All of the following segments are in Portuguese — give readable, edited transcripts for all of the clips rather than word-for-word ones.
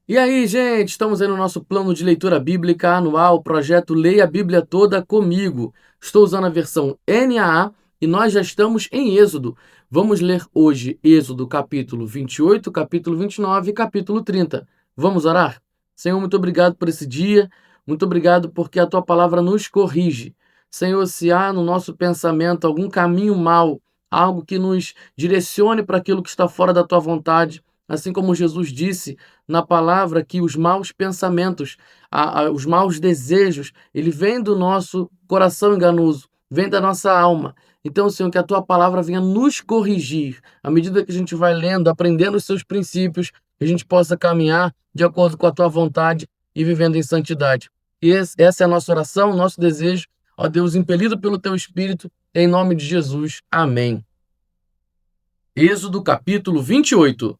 E aí, gente, estamos aí no nosso plano de leitura bíblica anual, projeto Leia a Bíblia Toda Comigo. Estou usando a versão NAA e nós já estamos em Êxodo. Vamos ler hoje Êxodo capítulo 28, capítulo 29 e capítulo 30. Vamos orar? Senhor, muito obrigado por esse dia, muito obrigado porque a Tua palavra nos corrige. Senhor, se há no nosso pensamento algum caminho mau, algo que nos direcione para aquilo que está fora da Tua vontade, assim como Jesus disse na palavra que os maus pensamentos, os maus desejos, ele vem do nosso coração enganoso, vem da nossa alma. Então, Senhor, que a tua palavra venha nos corrigir, à medida que a gente vai lendo, aprendendo os seus princípios, que a gente possa caminhar de acordo com a tua vontade e vivendo em santidade. E essa é a nossa oração, nosso desejo, ó Deus, impelido pelo teu Espírito, em nome de Jesus. Amém. Êxodo capítulo 28.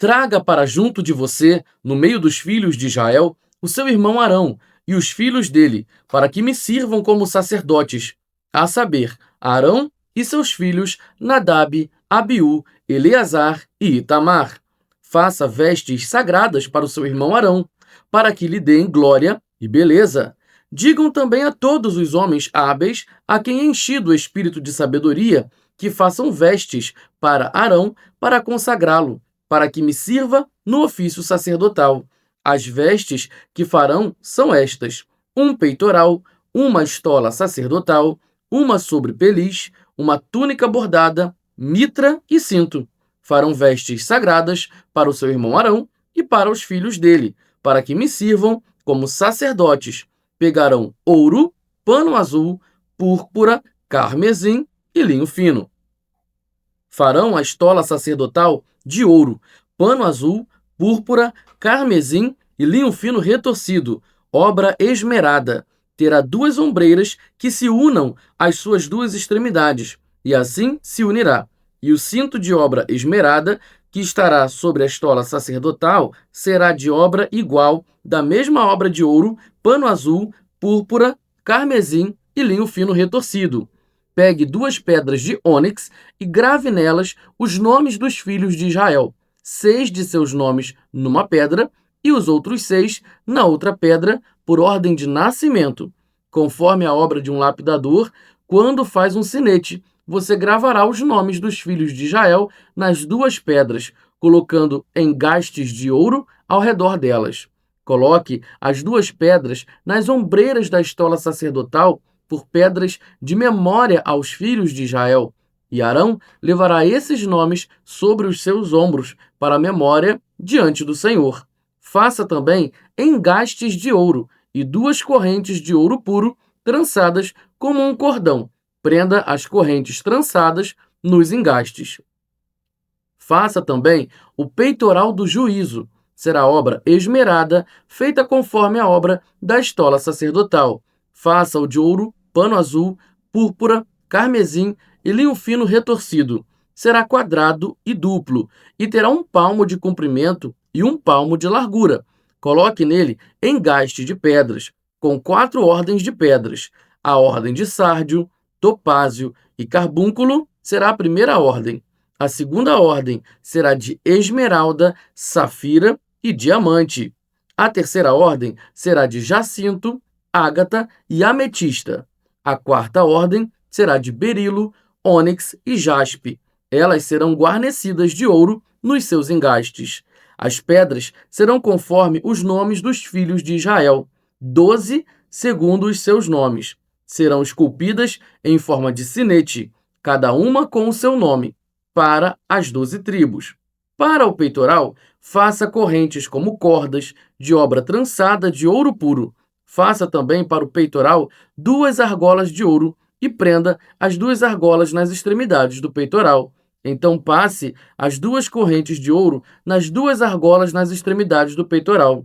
Traga para junto de você, no meio dos filhos de Israel, o seu irmão Arão e os filhos dele, para que me sirvam como sacerdotes, a saber, Arão e seus filhos Nadab, Abiú, Eleazar e Itamar. Faça vestes sagradas para o seu irmão Arão, para que lhe deem glória e beleza. Digam também a todos os homens hábeis, a quem enchi do espírito de sabedoria, que façam vestes para Arão, para consagrá-lo, para que me sirva no ofício sacerdotal. As vestes que farão são estas: um peitoral, uma estola sacerdotal, uma sobrepeliz, uma túnica bordada, mitra e cinto. Farão vestes sagradas para o seu irmão Arão e para os filhos dele, para que me sirvam como sacerdotes. Pegarão ouro, pano azul, púrpura, carmesim e linho fino. Farão a estola sacerdotal de ouro, pano azul, púrpura, carmesim e linho fino retorcido, obra esmerada. Terá 2 ombreiras que se unam às suas 2 extremidades, e assim se unirá. E o cinto de obra esmerada, que estará sobre a estola sacerdotal, será de obra igual, da mesma obra de ouro, pano azul, púrpura, carmesim e linho fino retorcido. Pegue 2 pedras de ônix e grave nelas os nomes dos filhos de Israel, 6 de seus nomes numa pedra e os outros 6 na outra pedra, por ordem de nascimento. Conforme a obra de um lapidador, quando faz um sinete, você gravará os nomes dos filhos de Israel nas 2 pedras, colocando engastes de ouro ao redor delas. Coloque as 2 pedras nas ombreiras da estola sacerdotal por pedras de memória aos filhos de Israel. E Arão levará esses nomes sobre os seus ombros para a memória diante do Senhor. Faça também engastes de ouro e 2 correntes de ouro puro trançadas como um cordão. Prenda as correntes trançadas nos engastes. Faça também o peitoral do juízo. Será obra esmerada, feita conforme a obra da estola sacerdotal. Faça-o de ouro, pano azul, púrpura, carmesim e linho fino retorcido. Será quadrado e duplo, e terá 1 palmo de comprimento e 1 palmo de largura. Coloque nele engaste de pedras, com 4 ordens de pedras. A ordem de sárdio, topázio e carbúnculo será a primeira ordem. A segunda ordem será de esmeralda, safira e diamante. A terceira ordem será de jacinto, ágata e ametista. A quarta ordem será de berilo, ônix e jaspe. Elas serão guarnecidas de ouro nos seus engastes. As pedras serão conforme os nomes dos filhos de Israel, 12 segundo os seus nomes. Serão esculpidas em forma de sinete, cada uma com o seu nome, para as 12 tribos. Para o peitoral, faça correntes como cordas, de obra trançada de ouro puro. Faça também para o peitoral 2 argolas de ouro e prenda as 2 argolas nas extremidades do peitoral. Então passe as 2 correntes de ouro nas 2 argolas nas extremidades do peitoral.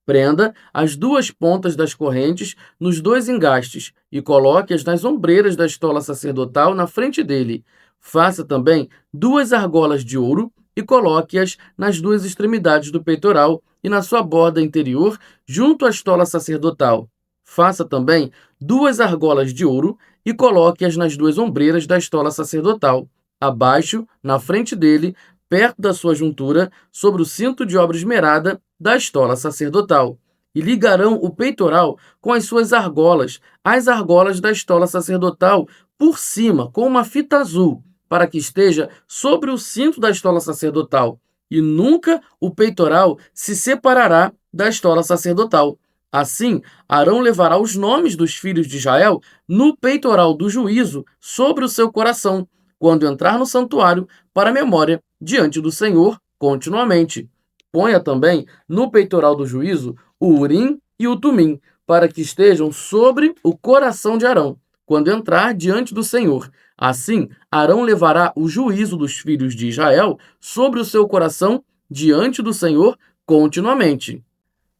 Prenda as 2 pontas das correntes nos 2 engastes e coloque-as nas ombreiras da estola sacerdotal na frente dele. Faça também 2 argolas de ouro e coloque-as nas 2 extremidades do peitoral e na sua borda interior, junto à estola sacerdotal. Faça também 2 argolas de ouro e coloque-as nas 2 ombreiras da estola sacerdotal, abaixo, na frente dele, perto da sua juntura, sobre o cinto de obra esmerada da estola sacerdotal, e ligarão o peitoral com as suas argolas, as argolas da estola sacerdotal, por cima, com uma fita azul, para que esteja sobre o cinto da estola sacerdotal, e nunca o peitoral se separará da estola sacerdotal. Assim, Arão levará os nomes dos filhos de Israel no peitoral do juízo sobre o seu coração, quando entrar no santuário para memória diante do Senhor continuamente. Ponha também no peitoral do juízo o Urim e o Tumim, para que estejam sobre o coração de Arão, quando entrar diante do Senhor. Assim, Arão levará o juízo dos filhos de Israel sobre o seu coração diante do Senhor continuamente.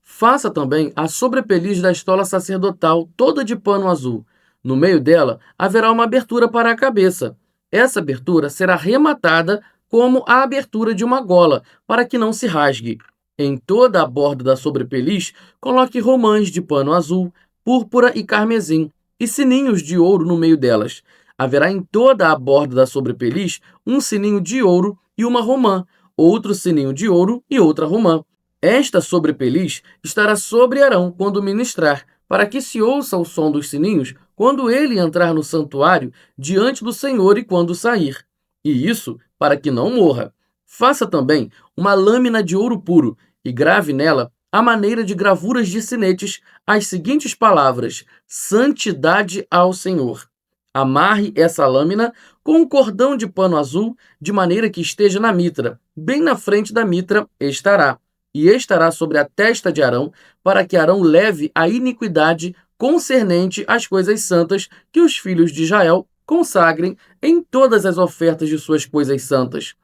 Faça também a sobrepeliz da estola sacerdotal toda de pano azul. No meio dela haverá uma abertura para a cabeça. Essa abertura será rematada como a abertura de uma gola, para que não se rasgue. Em toda a borda da sobrepeliz, coloque romãs de pano azul, púrpura e carmesim, e sininhos de ouro no meio delas. Haverá em toda a borda da sobrepeliz um sininho de ouro e uma romã, outro sininho de ouro e outra romã. Esta sobrepeliz estará sobre Arão quando ministrar, para que se ouça o som dos sininhos quando ele entrar no santuário diante do Senhor e quando sair. E isso para que não morra. Faça também uma lâmina de ouro puro e grave nela, à maneira de gravuras de sinetes, as seguintes palavras: Santidade ao Senhor. Amarre essa lâmina com um cordão de pano azul, de maneira que esteja na mitra. Bem na frente da mitra estará. E estará sobre a testa de Arão, para que Arão leve a iniquidade concernente às coisas santas que os filhos de Israel consagrem em todas as ofertas de suas coisas santas.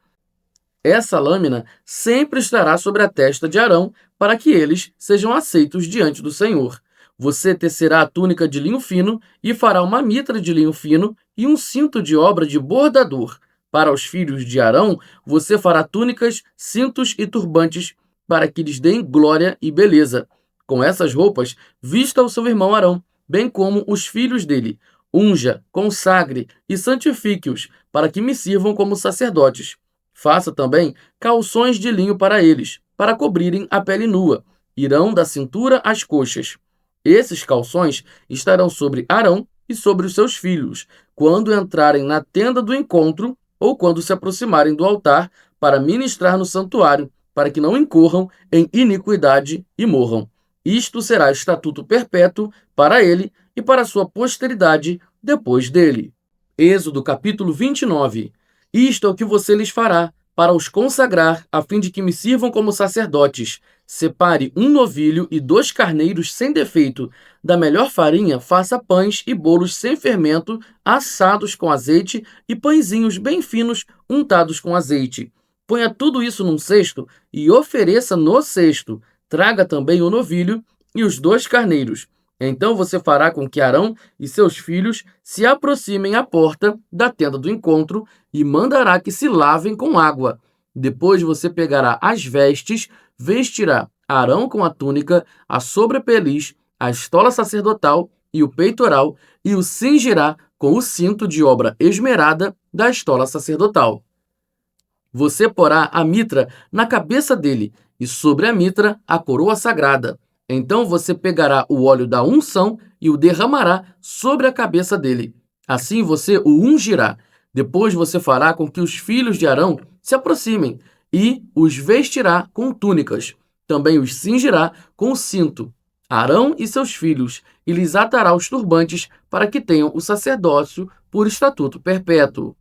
Essa lâmina sempre estará sobre a testa de Arão, para que eles sejam aceitos diante do Senhor. Você tecerá a túnica de linho fino e fará uma mitra de linho fino e um cinto de obra de bordador. Para os filhos de Arão, você fará túnicas, cintos e turbantes, para que lhes deem glória e beleza. Com essas roupas, vista o seu irmão Arão, bem como os filhos dele. Unja, consagre e santifique-os, para que me sirvam como sacerdotes. Faça também calções de linho para eles, para cobrirem a pele nua. Irão da cintura às coxas. Esses calções estarão sobre Arão e sobre os seus filhos, quando entrarem na tenda do encontro ou quando se aproximarem do altar para ministrar no santuário, para que não incorram em iniquidade e morram. Isto será estatuto perpétuo para ele e para sua posteridade depois dele. Êxodo capítulo 29. Isto é o que você lhes fará, para os consagrar, a fim de que me sirvam como sacerdotes. Separe um novilho e 2 carneiros sem defeito. Da melhor farinha, faça pães e bolos sem fermento, assados com azeite, e pãezinhos bem finos, untados com azeite. Ponha tudo isso num cesto e ofereça no cesto. Traga também o novilho e os 2 carneiros. Então você fará com que Arão e seus filhos se aproximem à porta da tenda do encontro e mandará que se lavem com água. Depois você pegará as vestes, vestirá Arão com a túnica, a sobrepeliz, a estola sacerdotal e o peitoral, e o cingirá com o cinto de obra esmerada da estola sacerdotal. Você porá a mitra na cabeça dele, e sobre a mitra a coroa sagrada. Então você pegará o óleo da unção e o derramará sobre a cabeça dele. Assim você o ungirá. Depois você fará com que os filhos de Arão se aproximem e os vestirá com túnicas. Também os cingirá com o cinto. Arão e seus filhos, e lhes atará os turbantes para que tenham o sacerdócio por estatuto perpétuo.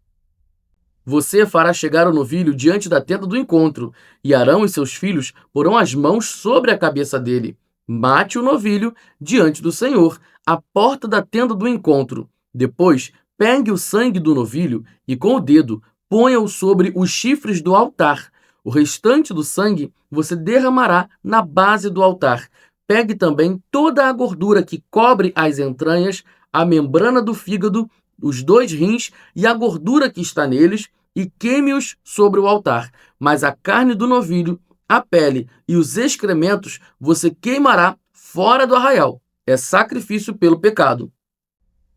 Você fará chegar o novilho diante da tenda do encontro, e Arão e seus filhos porão as mãos sobre a cabeça dele. Mate o novilho diante do Senhor, à porta da tenda do encontro. Depois, pegue o sangue do novilho e, com o dedo, ponha-o sobre os chifres do altar. O restante do sangue você derramará na base do altar. Pegue também toda a gordura que cobre as entranhas, a membrana do fígado, os 2 rins e a gordura que está neles, e queime-os sobre o altar. Mas a carne do novilho, a pele e os excrementos você queimará fora do arraial. É sacrifício pelo pecado.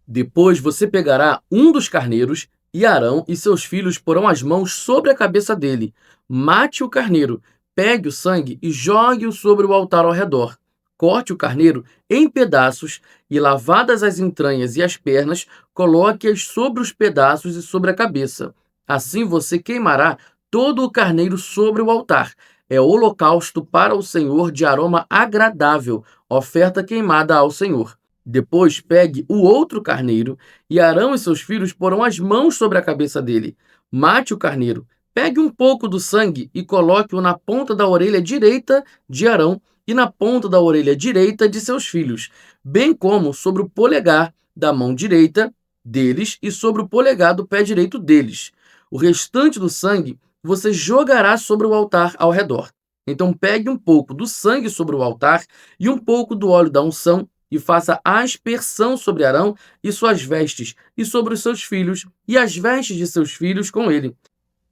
Depois você pegará um dos carneiros, e Arão e seus filhos porão as mãos sobre a cabeça dele. Mate o carneiro, Pegue o sangue e jogue-o sobre o altar ao redor. Corte o carneiro em pedaços e, lavadas as entranhas e as pernas, coloque-as sobre os pedaços e sobre a cabeça. Assim você queimará todo o carneiro sobre o altar. É holocausto para o Senhor de aroma agradável, oferta queimada ao Senhor. Depois pegue o outro carneiro e Arão e seus filhos porão as mãos sobre a cabeça dele. Mate o carneiro. Pegue um pouco do sangue e coloque-o na ponta da orelha direita de Arão e na ponta da orelha direita de seus filhos, bem como sobre o polegar da mão direita deles e sobre o polegar do pé direito deles. O restante do sangue você jogará sobre o altar ao redor. Então pegue um pouco do sangue sobre o altar e um pouco do óleo da unção e faça a aspersão sobre Arão e suas vestes e sobre os seus filhos e as vestes de seus filhos com ele,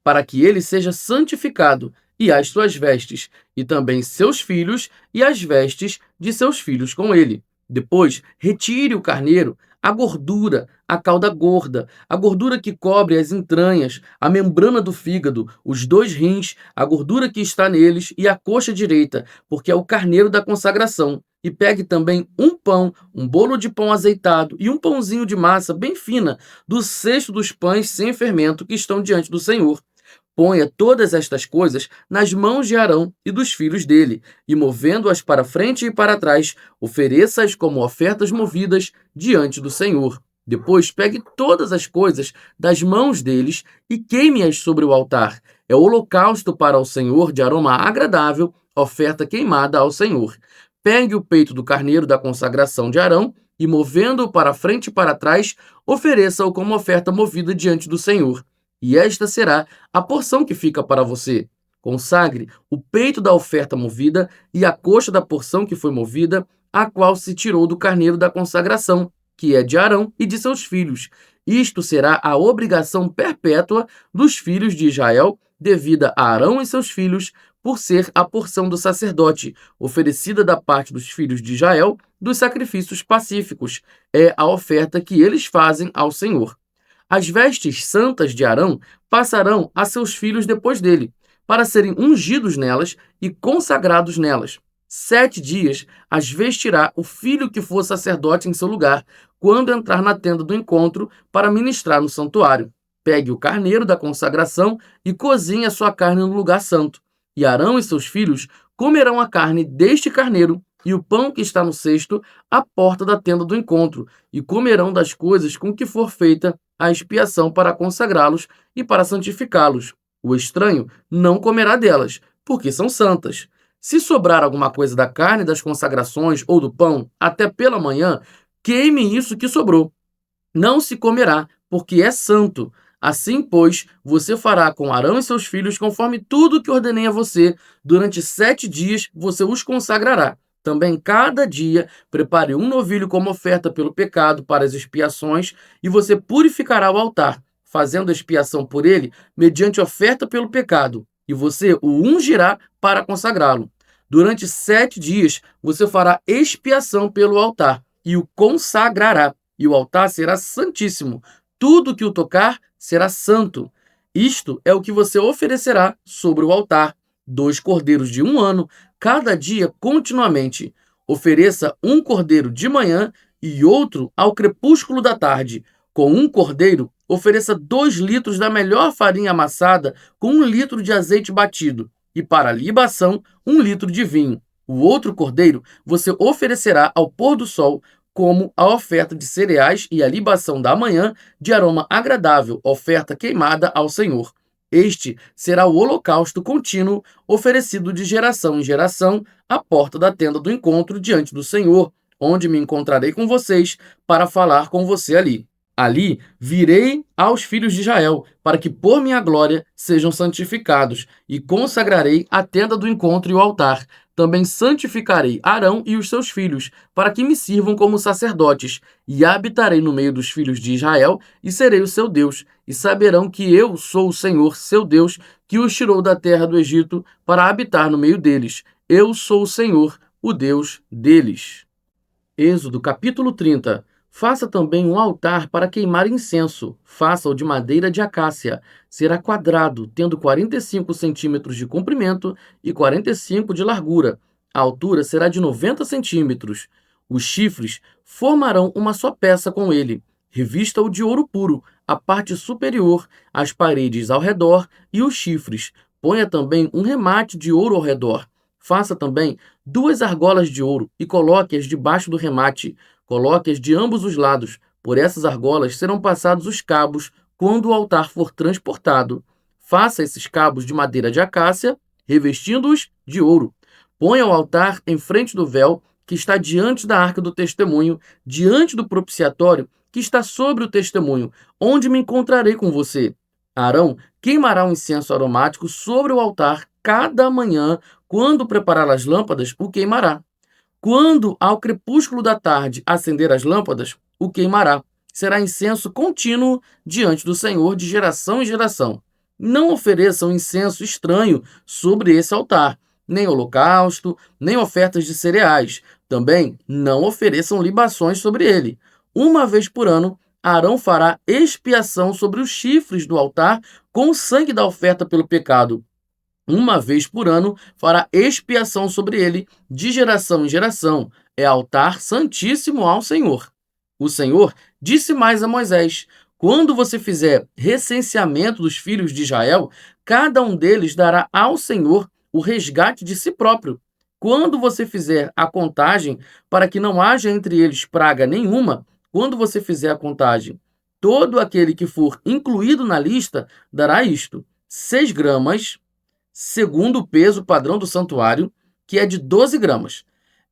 para que ele seja santificado, e as suas vestes, e também seus filhos, e as vestes de seus filhos com ele. Depois, retire o carneiro, a gordura, a cauda gorda, a gordura que cobre as entranhas, a membrana do fígado, os 2 rins, a gordura que está neles e a coxa direita, porque é o carneiro da consagração. E pegue também um pão, um bolo de pão azeitado e um pãozinho de massa bem fina, do cesto dos pães sem fermento que estão diante do Senhor. Ponha todas estas coisas nas mãos de Arão e dos filhos dele, e movendo-as para frente e para trás, ofereça-as como ofertas movidas diante do Senhor. Depois pegue todas as coisas das mãos deles e queime-as sobre o altar. É o holocausto para o Senhor de aroma agradável, oferta queimada ao Senhor. Pegue o peito do carneiro da consagração de Arão e, movendo-o para frente e para trás, ofereça-o como oferta movida diante do Senhor. E esta será a porção que fica para você. Consagre o peito da oferta movida e a coxa da porção que foi movida, a qual se tirou do carneiro da consagração, que é de Arão e de seus filhos. Isto será a obrigação perpétua dos filhos de Israel, devida a Arão e seus filhos, por ser a porção do sacerdote, oferecida da parte dos filhos de Israel dos sacrifícios pacíficos. É a oferta que eles fazem ao Senhor. As vestes santas de Arão passarão a seus filhos depois dele, para serem ungidos nelas e consagrados nelas. 7 dias as vestirá o filho que for sacerdote em seu lugar, quando entrar na tenda do encontro para ministrar no santuário. Pegue o carneiro da consagração e cozinhe a sua carne no lugar santo. E Arão e seus filhos comerão a carne deste carneiro e o pão que está no cesto à porta da tenda do encontro, e comerão das coisas com que for feita a expiação para consagrá-los e para santificá-los. O estranho não comerá delas, porque são santas. Se sobrar alguma coisa da carne das consagrações ou do pão até pela manhã, queime isso que sobrou. Não se comerá, porque é santo. Assim, pois, você fará com Arão e seus filhos conforme tudo que ordenei a você. Durante 7 dias você os consagrará. Também cada dia prepare um novilho como oferta pelo pecado para as expiações, e você purificará o altar, fazendo a expiação por ele mediante oferta pelo pecado, e você o ungirá para consagrá-lo. Durante 7 dias você fará expiação pelo altar e o consagrará, e o altar será santíssimo. Tudo que o tocar será santo. Isto é o que você oferecerá sobre o altar: 2 cordeiros de 1 ano, cada dia continuamente. Ofereça um cordeiro de manhã e outro ao crepúsculo da tarde. Com um cordeiro, ofereça 2 litros da melhor farinha amassada com 1 litro de azeite batido, e para a libação, 1 litro de vinho. O outro cordeiro você oferecerá ao pôr do sol, como a oferta de cereais e a libação da manhã de aroma agradável, oferta queimada ao Senhor. Este será o holocausto contínuo oferecido de geração em geração à porta da tenda do encontro diante do Senhor, onde me encontrarei com vocês para falar com você ali. Ali virei aos filhos de Israel, para que por minha glória sejam santificados, e consagrarei a tenda do encontro e o altar. Também santificarei Arão e os seus filhos, para que me sirvam como sacerdotes, e habitarei no meio dos filhos de Israel, e serei o seu Deus, e saberão que eu sou o Senhor, seu Deus, que os tirou da terra do Egito para habitar no meio deles. Eu sou o Senhor, o Deus deles. Êxodo capítulo 30. Faça também um altar para queimar incenso. Faça-o de madeira de acácia. Será quadrado, tendo 45 centímetros de comprimento e 45 de largura. A altura será de 90 centímetros. Os chifres formarão uma só peça com ele. Revista-o de ouro puro, a parte superior, as paredes ao redor e os chifres. Ponha também um remate de ouro ao redor. Faça também 2 argolas de ouro e coloque-as debaixo do remate. Coloque-as de ambos os lados. Por essas argolas serão passados os cabos quando o altar for transportado. Faça esses cabos de madeira de acácia, revestindo-os de ouro. Ponha o altar em frente do véu que está diante da arca do testemunho, diante do propiciatório que está sobre o testemunho, onde me encontrarei com você. Arão queimará um incenso aromático sobre o altar cada manhã, quando preparar as lâmpadas, o queimará. Quando, ao crepúsculo da tarde, acender as lâmpadas, o queimará. Será incenso contínuo diante do Senhor de geração em geração. Não ofereçam incenso estranho sobre esse altar, nem holocausto, nem ofertas de cereais. Também não ofereçam libações sobre ele. Uma vez por ano, Arão fará expiação sobre os chifres do altar com o sangue da oferta pelo pecado. Uma vez por ano fará expiação sobre ele, de geração em geração. É altar santíssimo ao Senhor. O Senhor disse mais a Moisés: quando você fizer recenseamento dos filhos de Israel, cada um deles dará ao Senhor o resgate de si próprio. Quando você fizer a contagem, para que não haja entre eles praga nenhuma, quando você fizer a contagem, todo aquele que for incluído na lista dará isto: 6 gramas, segundo o peso padrão do santuário, que é de 12 gramas.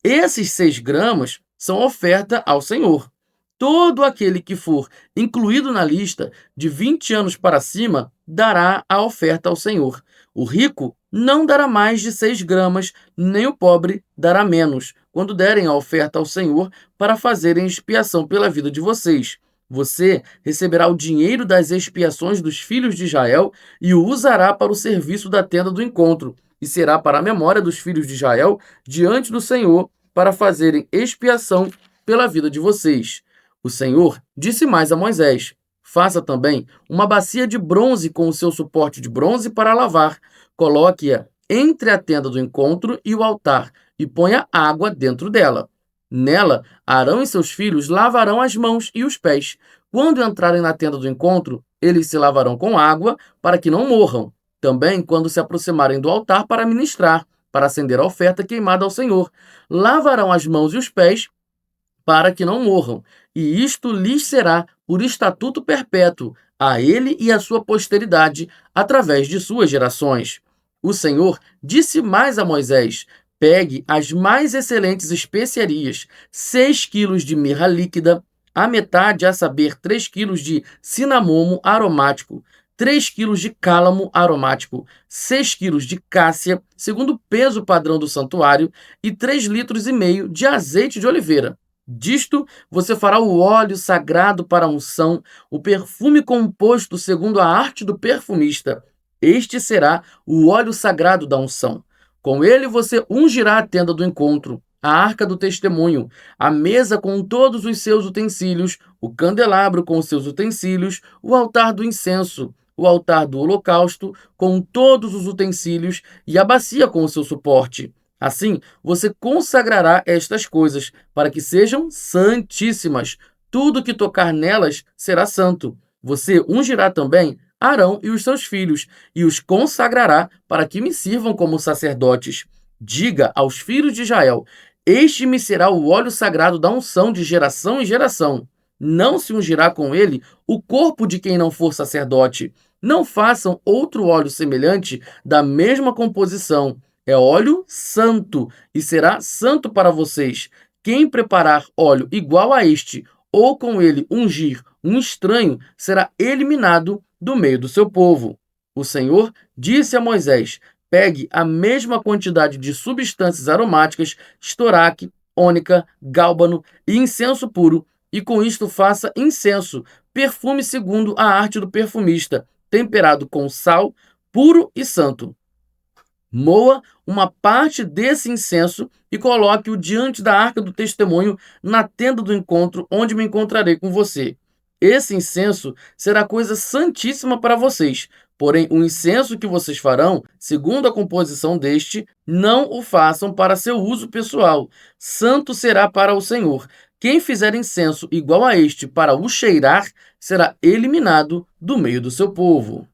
Esses 6 gramas são oferta ao Senhor. Todo aquele que for incluído na lista de 20 anos para cima dará a oferta ao Senhor. O rico não dará mais de 6 gramas, nem o pobre dará menos, quando derem a oferta ao Senhor para fazerem expiação pela vida de vocês. Você receberá o dinheiro das expiações dos filhos de Israel e o usará para o serviço da tenda do encontro, e será para a memória dos filhos de Israel diante do Senhor, para fazerem expiação pela vida de vocês. O Senhor disse mais a Moisés: faça também uma bacia de bronze com o seu suporte de bronze para lavar. Coloque-a entre a tenda do encontro e o altar e ponha água dentro dela. Nela, Arão e seus filhos lavarão as mãos e os pés. Quando entrarem na tenda do encontro, eles se lavarão com água para que não morram. Também quando se aproximarem do altar para ministrar, para acender a oferta queimada ao Senhor, lavarão as mãos e os pés para que não morram. E isto lhes será por estatuto perpétuo, a ele e à sua posteridade, através de suas gerações. O Senhor disse mais a Moisés: pegue as mais excelentes especiarias, 6 quilos de mirra líquida, a metade, a saber, 3 quilos de cinamomo aromático, 3 quilos de cálamo aromático, 6 quilos de cássia, segundo o peso padrão do santuário, e 3,5 litros de azeite de oliveira. Disto você fará o óleo sagrado para a unção, o perfume composto segundo a arte do perfumista. Este será o óleo sagrado da unção. Com ele você ungirá a tenda do encontro, a arca do testemunho, a mesa com todos os seus utensílios, o candelabro com os seus utensílios, o altar do incenso, o altar do holocausto com todos os utensílios e a bacia com o seu suporte. Assim, você consagrará estas coisas para que sejam santíssimas. Tudo que tocar nelas será santo. Você ungirá também Arão e os seus filhos, e os consagrará para que me sirvam como sacerdotes. Diga aos filhos de Israel: este me será o óleo sagrado da unção de geração em geração. Não se ungirá com ele o corpo de quem não for sacerdote. Não façam outro óleo semelhante da mesma composição. É óleo santo, e será santo para vocês. Quem preparar óleo igual a este, ou com ele ungir um estranho, será eliminado do meio do seu povo. O Senhor disse a Moisés: pegue a mesma quantidade de substâncias aromáticas, estoraque, ônica, gálbano e incenso puro, e com isto faça incenso, perfume segundo a arte do perfumista, temperado com sal, puro e santo. Moa uma parte desse incenso e coloque-o diante da arca do testemunho na tenda do encontro, onde me encontrarei com você. Esse incenso será coisa santíssima para vocês. Porém, o incenso que vocês farão, segundo a composição deste, não o façam para seu uso pessoal. Santo será para o Senhor. Quem fizer incenso igual a este para o cheirar, será eliminado do meio do seu povo.